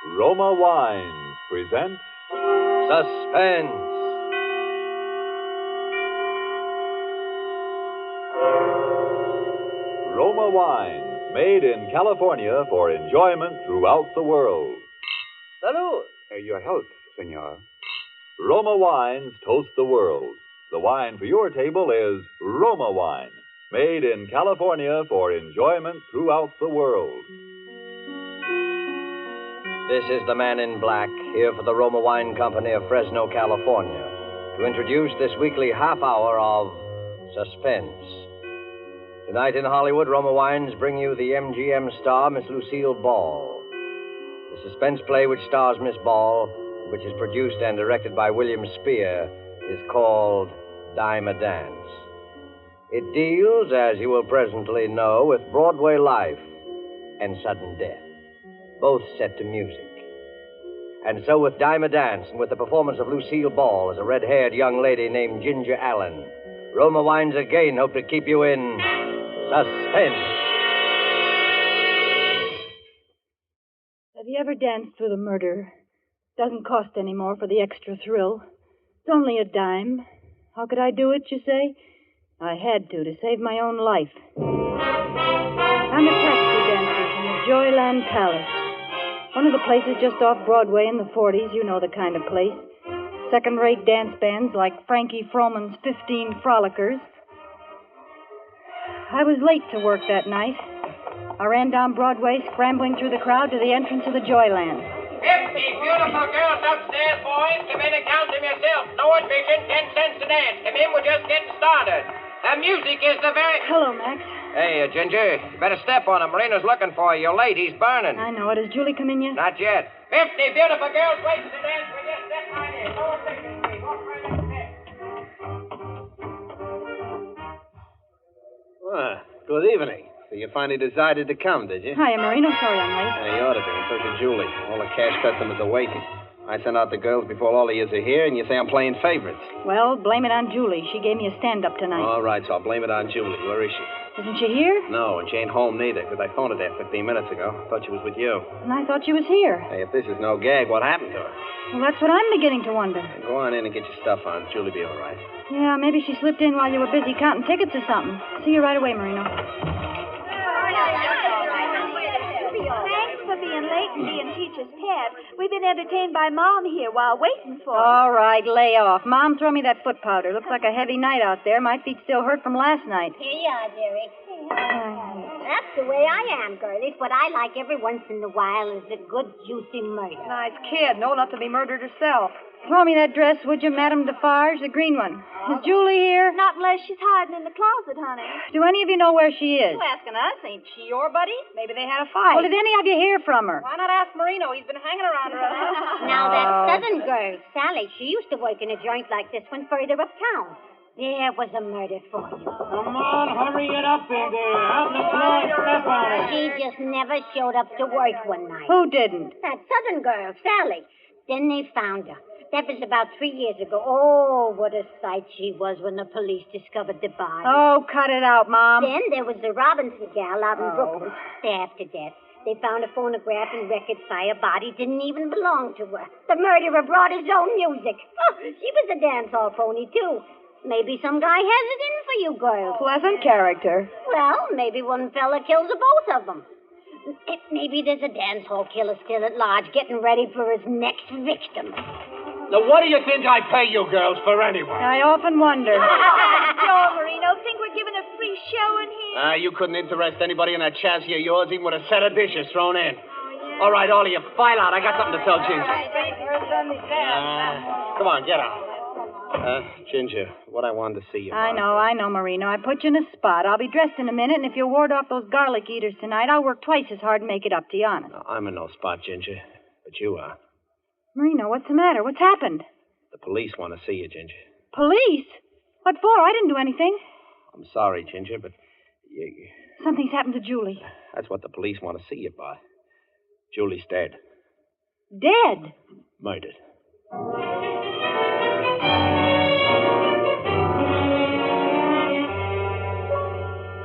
Roma Wines present Suspense. Roma Wines, made in California for enjoyment throughout the world. Salud. Your health, senor. Roma Wines toast the world. The wine for your table is Roma Wine, made in California for enjoyment throughout the world. This is the man in black, here for the Roma Wine Company of Fresno, California, to introduce this weekly half hour of Suspense. Tonight in Hollywood, Roma Wines bring you the MGM star, Miss Lucille Ball. The suspense play which stars Miss Ball, which is produced and directed by William Spear, is called Dime a Dance. It deals, as you will presently know, with Broadway life and sudden death, both set to music. And so with Dime a Dance and with the performance of Lucille Ball as a red-haired young lady named Ginger Allen, Roma Wines again hope to keep you in suspense. Have you ever danced with a murderer? Doesn't cost any more for the extra thrill. It's only a dime. How could I do it, you say? I had to save my own life. I'm a taxi dancer from the Joyland Palace. One of the places just off Broadway in the 40s, you know the kind of place. Second-rate dance bands like Frankie Froman's 15 Frolickers. I was late to work that night. I ran down Broadway, scrambling through the crowd to the entrance of the Joyland. 50 beautiful girls upstairs, boys. Come in and count them yourself. No admission, 10 cents a dance. Come in, we're just getting started. The music is the very... Hello, Max. Hey, Ginger, you better step on him. Marina's looking for you. You're late. He's burning. I know it. Has Julie come in yet? Not yet. 50 beautiful girls waiting to dance. We just step right in. No admission, please. Walk right in there. Well, good evening. So you finally decided to come, did you? Hiya, Marino. Sorry I'm late. Yeah, you ought to be. And so should Julie. All the cash customers are waiting. I sent out the girls before all of you are here, and you say I'm playing favorites. Well, blame it on Julie. She gave me a stand-up tonight. All right, so I'll blame it on Julie. Where is she? Isn't she here? No, and she ain't home neither, because I phoned her there 15 minutes ago. Thought she was with you. And I thought she was here. Hey, if this is no gag, what happened to her? Well, that's what I'm beginning to wonder. Go on in and get your stuff on. Julie'll be all right. Yeah, maybe she slipped in while you were busy counting tickets or something. See you right away, Marino. Thanks for being late and being teacher's pet. We've been entertained by Mom here while waiting for All right, lay off. Mom, throw me that foot powder. Looks like a heavy night out there. My feet still hurt from last night. Here you are, dearie. That's the way I am, girlies. What I like every once in a while is a good, juicy murder. Nice kid. Old enough to be murdered herself. Throw me that dress, would you, Madame Defarge, the green one. Is Julie here? Not unless she's hiding in the closet, honey. Do any of you know where she is? You asking us? Ain't she your buddy? Maybe they had a Well, fight. did any of you hear from her? Why not ask Marino? He's been hanging around her. Now, that southern girl, Sally, she used to work in a joint like this one further uptown. There was a murder for you. Come on, hurry it up in there. Out on the floor and step on it. She just never showed up to work one night. Who didn't? That southern girl, Sally. Then they found her. That was about 3 years ago. Oh, what a sight she was when the police discovered the body. Oh, cut it out, Mom. Then there was the Robinson gal out in Brooklyn, stabbed to death. They found a phonograph and records by a body didn't even belong to her. The murderer brought his own music. Oh, she was a dance hall pony, too. Maybe some guy has it in for you girls. Pleasant character. Well, maybe one fella kills the both of them. Maybe there's a dance hall killer still at large getting ready for his next victim. Now, what do you think I pay you girls for anyway? I often wonder. Joe, Marino, think we're giving a free show in here? You couldn't interest anybody in that chassis of yours, even with a set of dishes thrown in. All right, all of you, file out. I got something to tell Ginger. Come on, get out. Ginger, what I wanted to see you I know, Marino. I put you in a spot. I'll be dressed in a minute, and if you'll ward off those garlic eaters tonight, I'll work twice as hard and make it up to you, honest. No, I'm in no spot, Ginger, but you are. Marino, what's the matter? What's happened? The police want to see you, Ginger. Police? What for? I didn't do anything. I'm sorry, Ginger, but Something's happened to Julie. that's what the police want to see you by. Julie's dead. Dead? Murdered.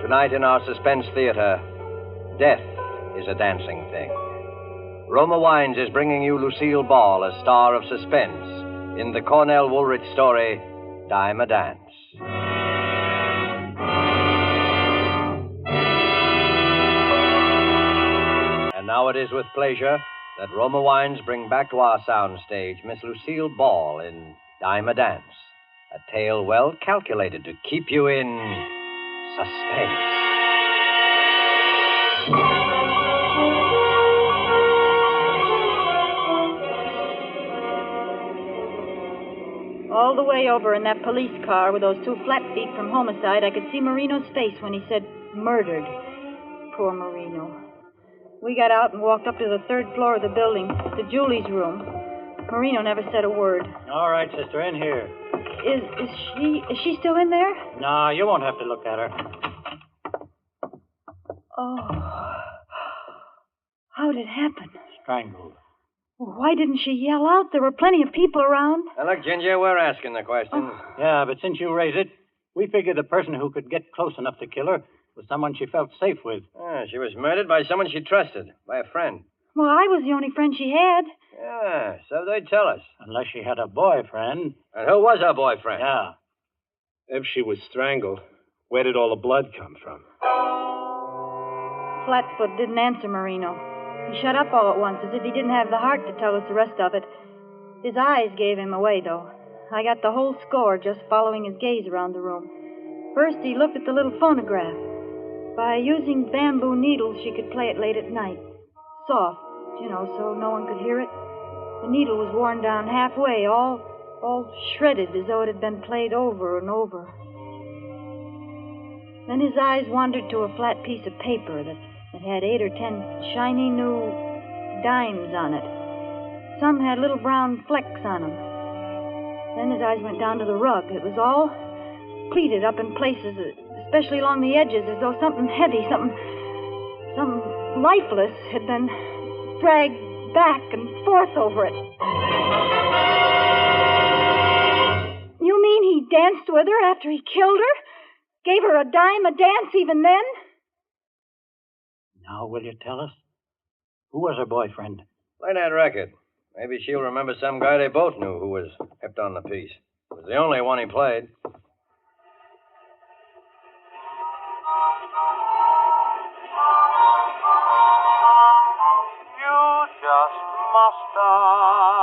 Tonight in our Suspense Theater, death is a dancing thing. Roma Wines is bringing you Lucille Ball, a star of suspense, in the Cornell Woolrich story, Dime a Dance. And now it is with pleasure that Roma Wines bring back to our soundstage Miss Lucille Ball in Dime a Dance, a tale well calculated to keep you in suspense. All the way over in that police car with those two flat feet from homicide, I could see Marino's face when he said murdered. Poor Marino. We got out and walked up to the third floor of the building, to Julie's room. Marino never said a word. All right, sister, in here. Is she still in there? No, you won't have to look at her. Oh. How did it happen? Strangled. Why didn't she yell out? There were plenty of people around. Now, look, Ginger, we're asking the questions. Yeah, but since you raise it, we figured the person who could get close enough to kill her was someone she felt safe with. She was murdered by someone she trusted, by a friend. Well, I was the only friend she had. Yeah, so they tell us. Unless she had a boyfriend. And who was her boyfriend? Yeah. If she was strangled, where did all the blood come from? Flatfoot didn't answer Marino. He shut up all at once, as if he didn't have the heart to tell us the rest of it. His eyes gave him away, though. I got the whole score just following his gaze around the room. First, he looked at the little phonograph. By using bamboo needles, she could play it late at night. Soft, so no one could hear it. The needle was worn down halfway, all shredded, as though it had been played over and over. Then his eyes wandered to a flat piece of paper that had 8 or 10 shiny new dimes on it. Some had little brown flecks on them. Then his eyes went down to the rug. It was all pleated up in places, especially along the edges, as though something heavy, something lifeless had been dragged back and forth over it. You mean he danced with her after he killed her? Gave her a dime a dance even then? Now, will you tell us? Who was her boyfriend? Play that record. Maybe she'll remember some guy they both knew who was hipped on the piece. It was the only one he played. You just must die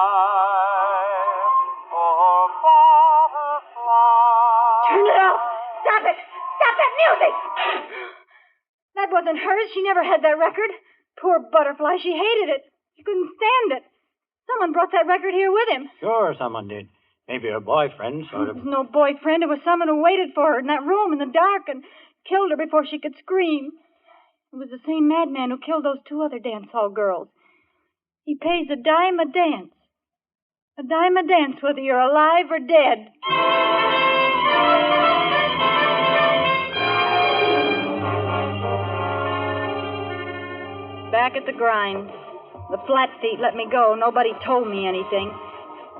for butterfly. Turn it off! Stop it! Stop that music! That wasn't hers. She never had that record. Poor Butterfly. She hated it. She couldn't stand it. Someone brought that record here with him. Sure, someone did. Maybe her boyfriend, sort of. It was no boyfriend. It was someone who waited for her in that room in the dark and killed her before she could scream. It was the same madman who killed those 2 other dance hall girls. He pays a dime a dance. A dime a dance whether you're alive or dead. Back at the grind. The flat feet let me go. Nobody told me anything.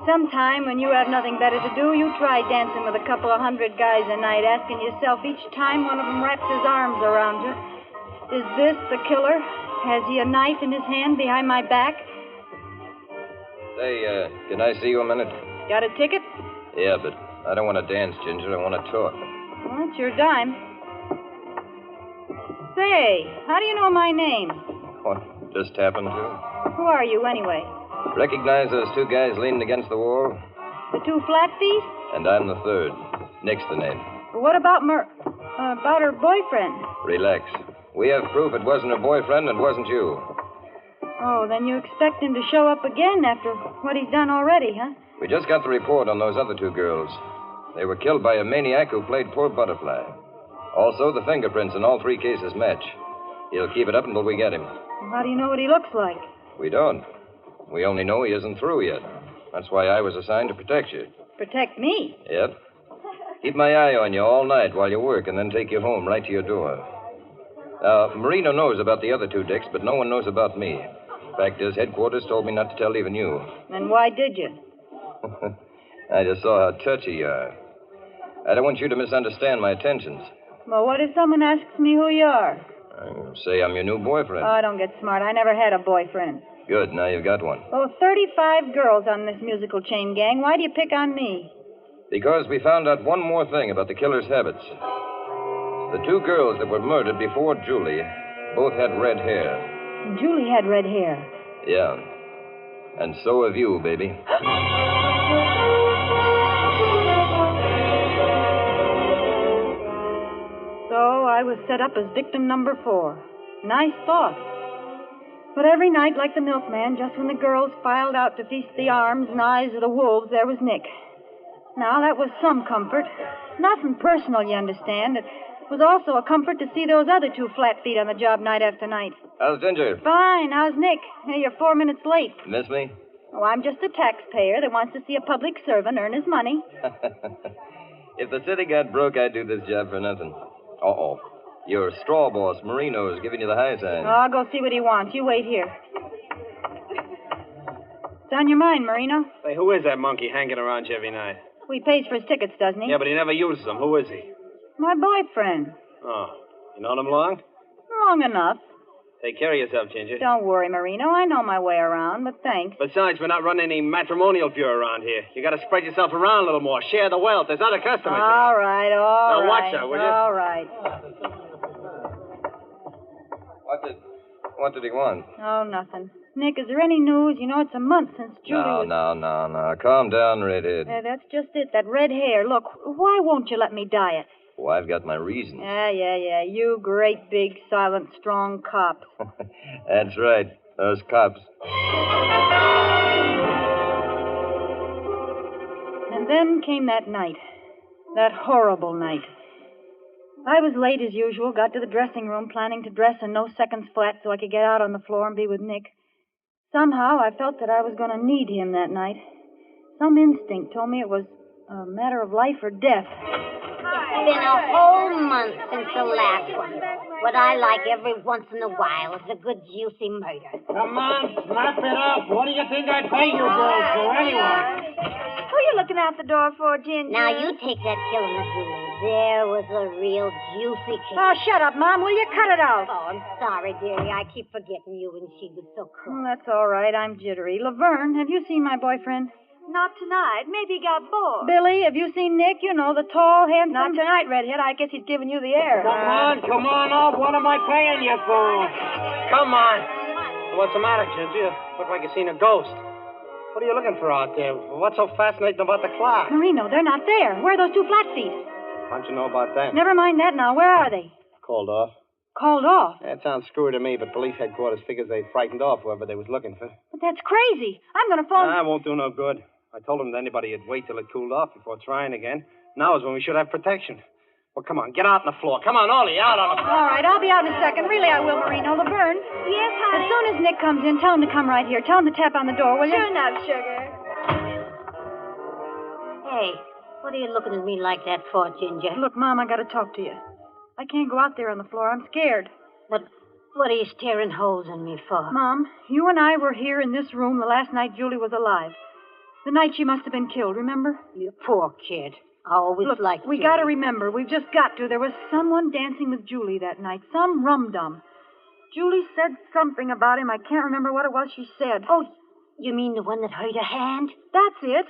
Sometime when you have nothing better to do, you try dancing with a couple of 100 guys a night, asking yourself each time one of them wraps his arms around you, is this the killer? Has he a knife in his hand behind my back? Say, can I see you a minute? Got a ticket? Yeah, but I don't want to dance, Ginger. I want to talk. Well, it's your dime. Say, how do you know my name? What, just happened to? Who are you, anyway? Recognize those 2 guys leaning against the wall? The 2 flat feet? And I'm the third. Nick's the name. What about about her boyfriend? Relax. We have proof it wasn't her boyfriend and wasn't you. Oh, then you expect him to show up again after what he's done already, huh? We just got the report on those other 2 girls. They were killed by a maniac who played poor Butterfly. Also, the fingerprints in all 3 cases match. He'll keep it up until we get him. How do you know what he looks like? We don't. We only know he isn't through yet. That's why I was assigned to protect you. Protect me? Yep. Keep my eye on you all night while you work and then take you home right to your door. Marino knows about the other 2 dicks, but no one knows about me. Fact is, headquarters told me not to tell even you. Then why did you? I just saw how touchy you are. I don't want you to misunderstand my intentions. Well, what if someone asks me who you are? Say I'm your new boyfriend. Oh, don't get smart. I never had a boyfriend. Good, now you've got one. Oh, 35 girls on this musical chain gang. Why do you pick on me? Because we found out one more thing about the killer's habits. The two girls that were murdered before Julie both had red hair. Julie had red hair. Yeah. And so have you, baby. So I was set up as victim number 4. Nice thought. But every night, like the milkman, just when the girls filed out to feast the arms and eyes of the wolves, there was Nick. Now, that was some comfort. Nothing personal, you understand. It was also a comfort to see those other 2 flat feet on the job night after night. How's Ginger? Fine. How's Nick? Hey, you're 4 minutes late. Miss me? Oh, I'm just a taxpayer that wants to see a public servant earn his money. If the city got broke, I'd do this job for nothing. Uh-oh. Your straw boss, Marino, is giving you the high sign. Oh, I'll go see what he wants. You wait here. It's on your mind, Marino. Say, who is that monkey hanging around you every night? He pays for his tickets, doesn't he? Yeah, but he never uses them. Who is he? My boyfriend. Oh, you known him long? Long enough. Take care of yourself, Ginger. Don't worry, Marino. I know my way around, but thanks. Besides, we're not running any matrimonial bureau around here. You got to spread yourself around a little more. Share the wealth. There's other customers. All right. Now watch her, will you? All right. What did he want? Oh, nothing. Nick, is there any news? You know, it's a month since Julie was... No. Calm down, redhead. That's just it. That red hair. Look, why won't you let me dye it? Oh, I've got my reasons. Yeah. You great, big, silent, strong cops. That's right. Those cops. And then came that night. That horrible night. I was late as usual, got to the dressing room planning to dress in no seconds flat so I could get out on the floor and be with Nick. Somehow I felt that I was going to need him that night. Some instinct told me it was a matter of life or death. It's been a whole month since the last one. What I like every once in a while is a good juicy murder. Come on, snap it up. What do you think I pay you girls for anyway? Who are you looking out the door for, Ginger? Now, you take that killing of Julie. There was a real juicy case. Oh, shut up, Mom. Will you cut it out? Oh, I'm sorry, dearie. I keep forgetting you, and she was so cool. Oh, that's all right. I'm jittery. Laverne, have you seen my boyfriend? Not tonight. Maybe he got bored. Billy, have you seen Nick? You know, the tall, handsome... Not tonight, Redhead. I guess he's giving you the air. Come on up. What am I paying you for? Come on. What's the matter, Ginger? You look like you've seen a ghost. What are you looking for out there? What's so fascinating about the clock? Marino, they're not there. Where are those 2 flat feet? How'd you know about that? Never mind that now. Where are they? Called off. Called off? That sounds screwy to me, but police headquarters figures they frightened off whoever they was looking for. But that's crazy. I'm going to phone... That won't do no good. I told them that anybody would wait till it cooled off before trying again. Now is when we should have protection. Well, come on, get out on the floor. Come on, Ollie, out on the floor. All right, I'll be out in a second. Really, I will, Marino. Laverne. Yes, honey? As soon as Nick comes in, tell him to come right here. Tell him to tap on the door, will you? Sure enough, sugar. Hey, what are you looking at me like that for, Ginger? Look, Mom, I got to talk to you. I can't go out there on the floor. I'm scared. But what are you staring holes in me for? Mom, you and I were here in this room the last night Julie was alive. The night she must have been killed, remember? You poor kid. I always Look, liked we Julie. got to remember. We've just got to. There was someone dancing with Julie that night. Some rum-dum. Julie said something about him. I can't remember what it was she said. Oh, you mean the one that hurt her hand? That's it.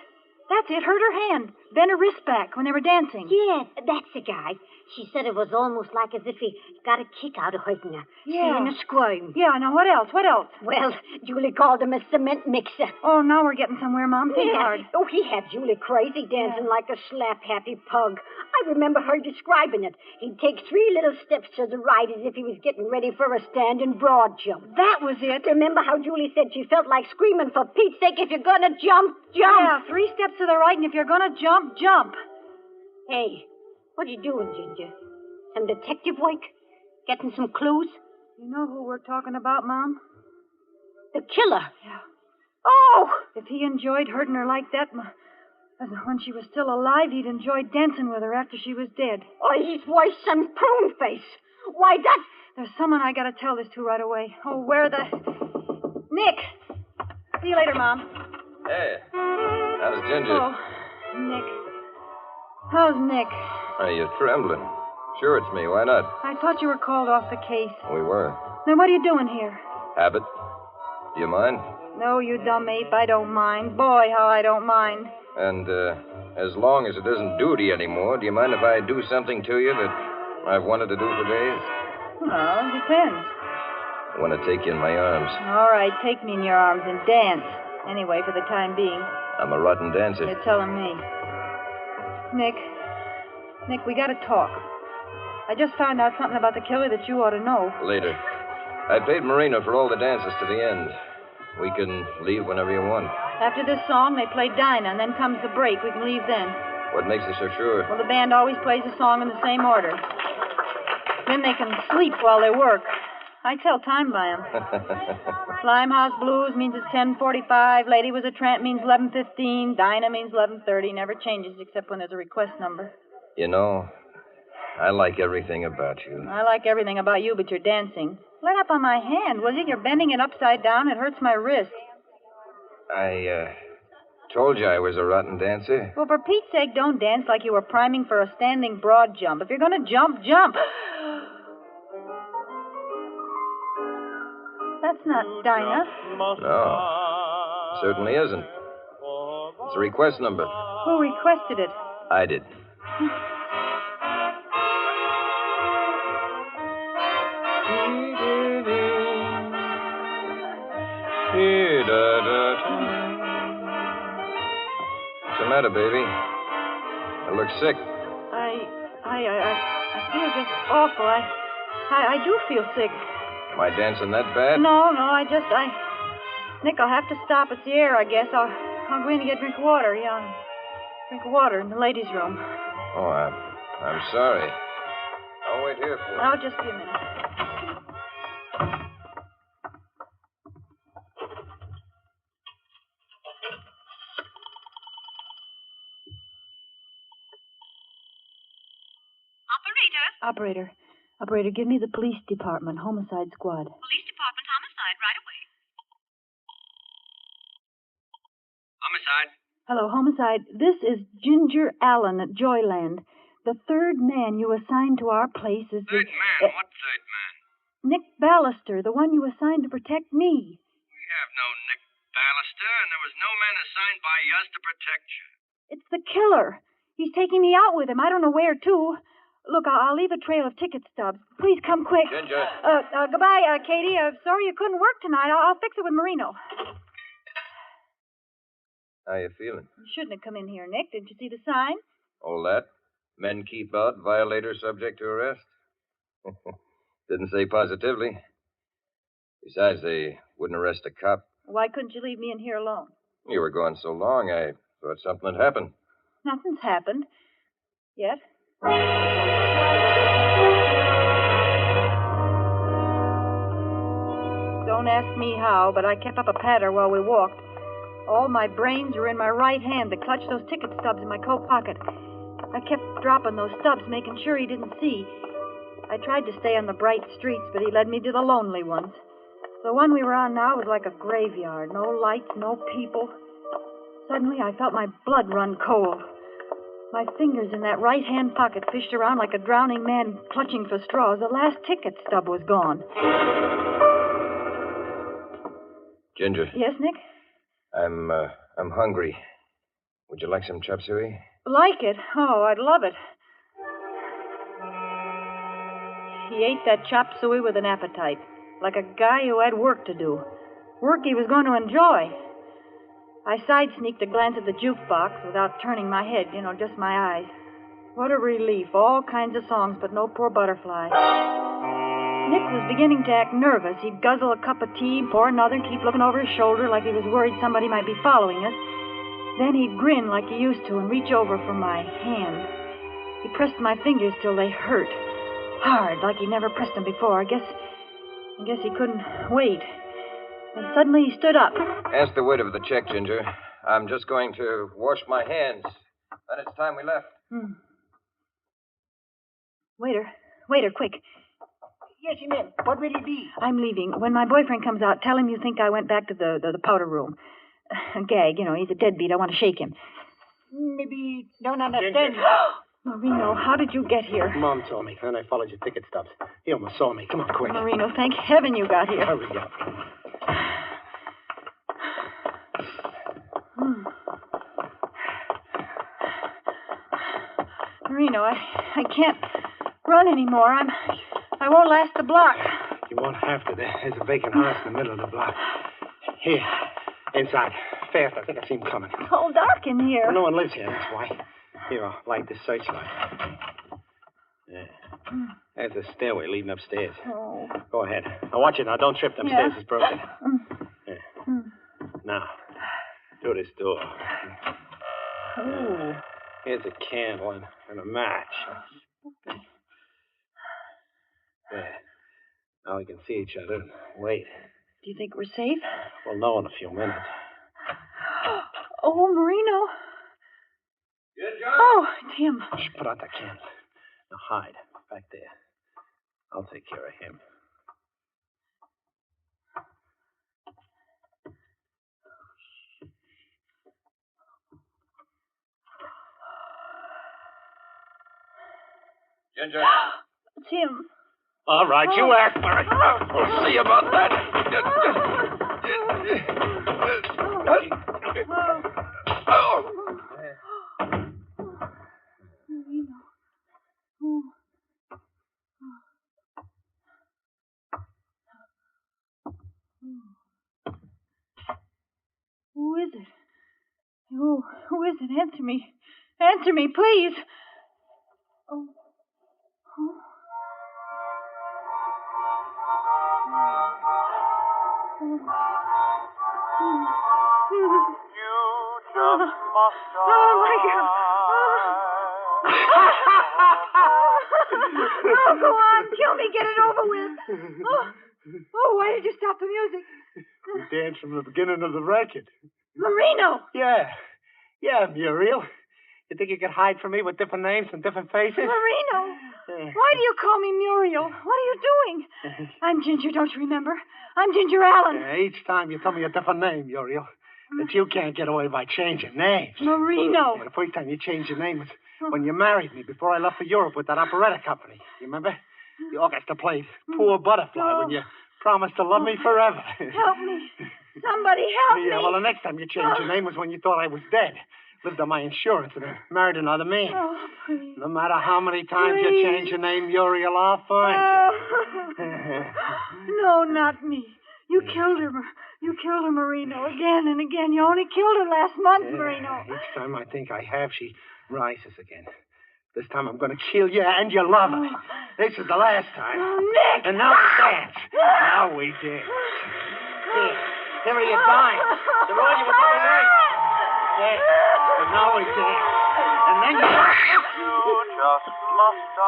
Hurt her hand. Bent her wrist back when they were dancing. Yeah, that's the guy. She said it was almost like as if he got a kick out of hurting her. Yeah. Seeing her squirm. Yeah, now what else? Well, Julie called him a cement mixer. Oh, now we're getting somewhere, Mom. Think hard. Oh, he had Julie crazy, dancing like a slap-happy pug. I remember her describing it. He'd take 3 little steps to the right as if he was getting ready for a standing broad jump. That was it. Remember how Julie said she felt like screaming, for Pete's sake, if you're gonna jump, jump. Yeah, 3 steps to the right, and if you're gonna jump, jump. Hey, what are you doing, Ginger? Some detective work? Getting some clues? You know who we're talking about, Mom? The killer. Yeah. Oh! If he enjoyed hurting her like that when she was still alive, he'd enjoy dancing with her after she was dead. Oh, he's worse than prune face. Why, that... There's someone I gotta tell this to right away. Oh, where the... Nick! See you later, Mom. Hey, how's Ginger? Oh, Nick. How's Nick? Are you trembling? Sure, it's me. Why not? I thought you were called off the case. We were. Then what are you doing here? Habit. Do you mind? No, you dumb ape, I don't mind. Boy, how I don't mind. And, as long as it isn't duty anymore, do you mind if I do something to you that I've wanted to do for days? Well, it depends. I want to take you in my arms. All right, take me in your arms and dance. Anyway, for the time being. I'm a rotten dancer. You're telling me. Nick, we gotta talk. I just found out something about the killer that you ought to know. Later. I paid Marino for all the dances to the end. We can leave whenever you want. After this song, they play Dinah, and then comes the break. We can leave then. What makes you so sure? Well, the band always plays a song in the same order. Then they can sleep while they work. I tell time by 'em. Limehouse Blues means it's 10:45. Lady Was a Tramp means 11:15. Dinah means 11:30. Never changes except when there's a request number. You know, I like everything about you. I like everything about you but your dancing. Let up on my hand, will you? You're bending it upside down. It hurts my wrist. I told you I was a rotten dancer. Well, for Pete's sake, don't dance like you were priming for a standing broad jump. If you're going to jump, jump. That's not Dinah. No, certainly isn't. It's a request number. Who requested it? I did. What's the matter, baby? You look sick. I feel just awful. I do feel sick. Am I dancing that bad? No, Nick, I'll have to stop. It's the air, I guess. I'll go in and get a drink of water. Yeah, drink of water in the ladies' room. Oh, I'm sorry. I'll wait here for you. I'll just be a minute. Operator, give me the police department, homicide squad. Police department, homicide, right away. Homicide. Hello, homicide. This is Ginger Allen at Joyland. The third man you assigned to our place is Third man? What third man? Nick Ballister, the one you assigned to protect me. We have no Nick Ballister, and there was no man assigned by us to protect you. It's the killer. He's taking me out with him. I don't know where to. Look, I'll leave a trail of ticket stubs. Please come quick. Ginger. Goodbye, Katie. Sorry you couldn't work tonight. I'll fix it with Marino. How you feeling? You shouldn't have come in here, Nick. Didn't you see the sign? All that? Men keep out, violator subject to arrest? Didn't say positively. Besides, they wouldn't arrest a cop. Why couldn't you leave me in here alone? You were gone so long, I thought something had happened. Nothing's happened. Yet. Don't ask me how, but I kept up a patter while we walked. All my brains were in my right hand to clutch those ticket stubs in my coat pocket. I kept dropping those stubs, making sure he didn't see. I tried to stay on the bright streets, but he led me to the lonely ones. The one we were on now was like a graveyard. No lights, no people. Suddenly, I felt my blood run cold. My fingers in that right-hand pocket fished around like a drowning man clutching for straws. The last ticket stub was gone. Ginger. Yes, Nick? I'm hungry. Would you like some chop suey? Like it? Oh, I'd love it. He ate that chop suey with an appetite, like a guy who had work to do. Work he was going to enjoy. I side-sneaked a glance at the jukebox without turning my head, just my eyes. What a relief. All kinds of songs, but no poor butterfly. Nick was beginning to act nervous. He'd guzzle a cup of tea, pour another, and keep looking over his shoulder like he was worried somebody might be following us. Then he'd grin like he used to and reach over for my hand. He pressed my fingers till they hurt. Hard, like he never pressed them before. I guess he couldn't wait. And suddenly he stood up. Ask the waiter for the check, Ginger. I'm just going to wash my hands. Then it's time we left. Waiter, quick. Yes, ma'am. What will it be? I'm leaving. When my boyfriend comes out, tell him you think I went back to the powder room. Gag, he's a deadbeat. I want to shake him. Maybe don't understand. Marino, how did you get here? Mom told me, and I followed your ticket stubs. He almost saw me. Come on, quick. Marino, thank heaven you got here. Hurry up. Marino. I can't run anymore. I won't last the block. You won't have to. There's a vacant house in the middle of the block. Here, inside. Fast. I think I see him coming. It's all dark in here. Well, no one lives here, that's why. Here, I'll light this searchlight. Yeah. There's a stairway leading upstairs. Oh. Go ahead. Now, watch it. Now, don't trip. Them stairs is broken. Yeah. Now, through this door. Oh. Here's a candle and a match. There. Now we can see each other and wait. Do you think we're safe? We'll know in a few minutes. Oh, Marino. Good job. Oh, it's him. Shh, put out that candle. Now hide back there. I'll take care of him. Ginger. It's him. All right, you ask for it. We'll see about that. Who is it? Who is it? Answer me. Answer me, please. Oh. Oh. You just must die. Oh, my God. Oh, go on. Kill me. Get it over with. Oh, why did you stop the music? We danced from the beginning of the record. Marino. Yeah, Muriel. You think you could hide from me with different names and different faces? Marino. Why do you call me Muriel? What are you doing? I'm Ginger, don't you remember? I'm Ginger Allen. Each time you tell me a different name, Muriel. But you can't get away by changing names. Marino. The first time you changed your name was when you married me before I left for Europe with that operetta company. You remember? The orchestra played Poor Butterfly when you promised to love me forever. Help me. Somebody help me. Yeah, well, the next time you changed your name was when you thought I was dead. Lived on my insurance and married another man. Oh, please. No matter how many times you change your name, Muriel, I'll find you. No, not me. You killed her. You killed her, Marino, again and again. You only killed her last month, Marino. Each time I think I have, she rises again. This time I'm going to kill you and your lover. This is the last time. Oh, Nick! And now we dance. Now we dance. Here are your dimes. The one you were doing right. Yeah. But now we dance. And then you just must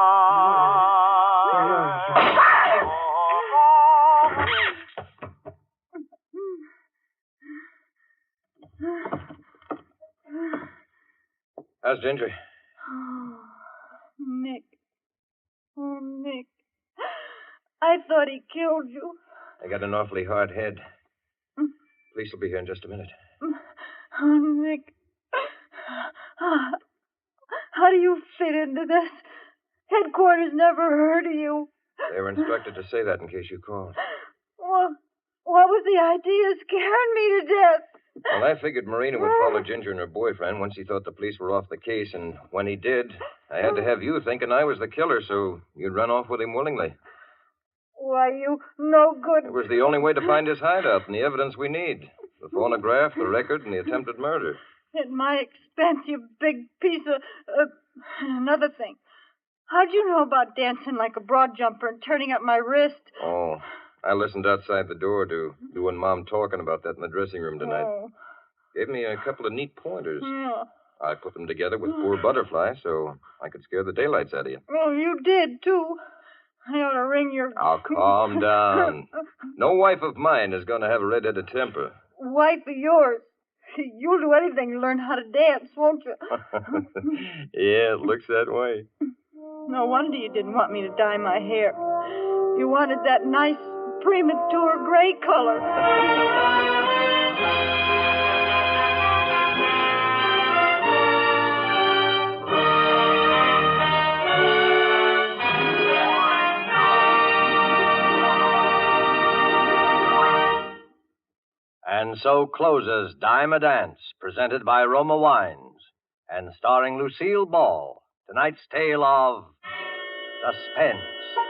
How's Ginger? Oh, Nick. Oh, Nick. I thought he killed you. I got an awfully hard head. Police will be here in just a minute. Oh, Nick. How do you fit into this? Headquarters never heard of you. They were instructed to say that in case you called. Well, what was the idea? Scaring me to death. Well, I figured Marina would follow Ginger and her boyfriend once he thought the police were off the case, and when he did, I had to have you thinking I was the killer, so you'd run off with him willingly. Why, you no good. It was the only way to find his hideout and the evidence we need. The phonograph, the record, and the attempted murder. At my expense, you big piece of... another thing. How'd you know about dancing like a broad jumper and turning up my wrist? Oh, I listened outside the door to you and Mom talking about that in the dressing room tonight. Oh. Gave me a couple of neat pointers. Yeah. I put them together with Poor Butterfly so I could scare the daylights out of you. Oh, you did, too. I ought to ring your... Now, calm down. No wife of mine is going to have a red-headed temper. Wife of yours. You'll do anything to learn how to dance, won't you? Yeah, it looks that way. No wonder you didn't want me to dye my hair. You wanted that nice, premature gray color. And so closes Dime a Dance, presented by Roma Wines, and starring Lucille Ball Tonight's tale of Suspense.